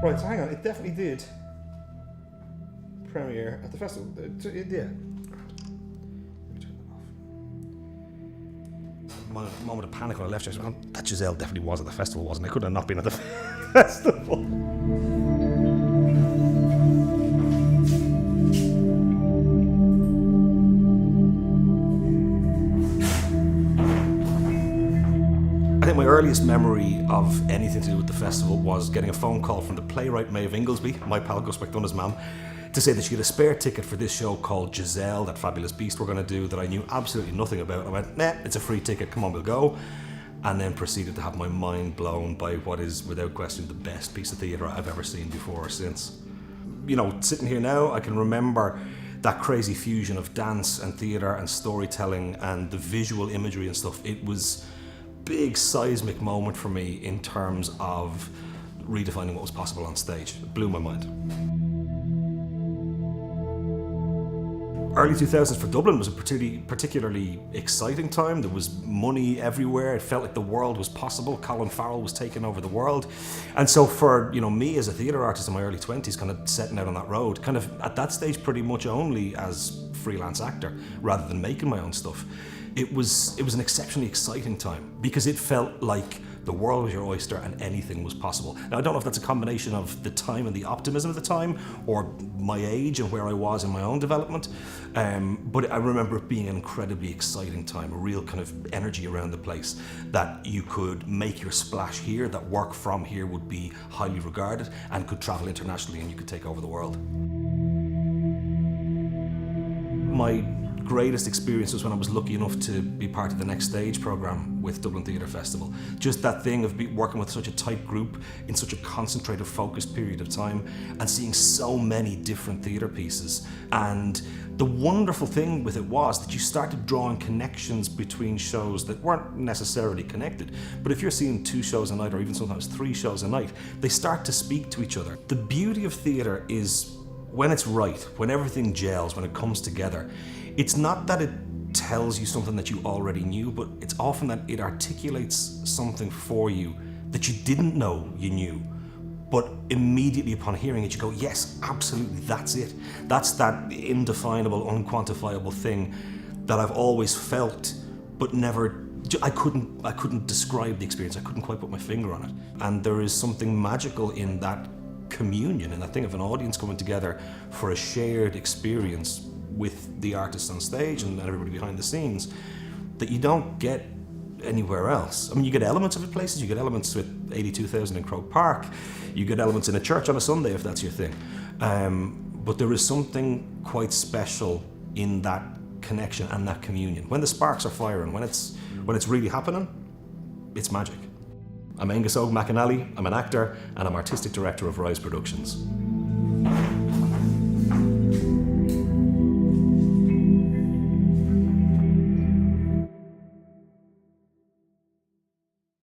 Right, so hang on, it definitely did premiere at the festival. Yeah. My moment of panic when I left, I was like, that Giselle definitely was at the festival, wasn't it? Could have not been at the festival. I think my earliest memory of anything to do with the festival was getting a phone call from the playwright Maeve Inglesby, my pal Gus McDonough's mum, to say that she had a spare ticket for this show called Giselle, that fabulous beast we're going to do, that I knew absolutely nothing about. I went, nah, it's a free ticket, come on, we'll go. And then proceeded to have my mind blown by what is, without question, the best piece of theatre I've ever seen before or since. You know, sitting here now, I can remember that crazy fusion of dance and theatre and storytelling and the visual imagery and stuff. It was big seismic moment for me in terms of redefining what was possible on stage. It blew my mind. Early 2000s for Dublin was a particularly exciting time. There was money everywhere. It felt like the world was possible. Colin Farrell was taking over the world. And so for, you know, me as a theatre artist in my early 20s, kind of setting out on that road, kind of at that stage pretty much only as freelance actor rather than making my own stuff. It was an exceptionally exciting time because it felt like the world was your oyster and anything was possible. Now, I don't know if that's a combination of the time and the optimism of the time or my age and where I was in my own development, but I remember it being an incredibly exciting time, a real kind of energy around the place that you could make your splash here, that work from here would be highly regarded and could travel internationally and you could take over the world. My greatest experience was when I was lucky enough to be part of the Next Stage programme with Dublin Theatre Festival. Just that thing of working with such a tight group in such a concentrated, focused period of time and seeing so many different theatre pieces. And the wonderful thing with it was that you started drawing connections between shows that weren't necessarily connected. But if you're seeing 2 shows a night or even sometimes 3 shows a night, they start to speak to each other. The beauty of theatre is when it's right, when everything gels, when it comes together, it's not that it tells you something that you already knew, but it's often that it articulates something for you that you didn't know you knew. But immediately upon hearing it, you go, yes, absolutely, that's it. That's that indefinable, unquantifiable thing that I've always felt, but never, I couldn't describe the experience. I couldn't quite put my finger on it. And there is something magical in that communion, and that thing of an audience coming together for a shared experience with the artists on stage and everybody behind the scenes that you don't get anywhere else. I mean, you get elements of it places, you get elements with 82,000 in Croke Park, you get elements in a church on a Sunday if that's your thing. But there is something quite special in that connection and that communion. When the sparks are firing, when it's really happening, it's magic. I'm Aongus Og McNally, I'm an actor and I'm artistic director of Rise Productions.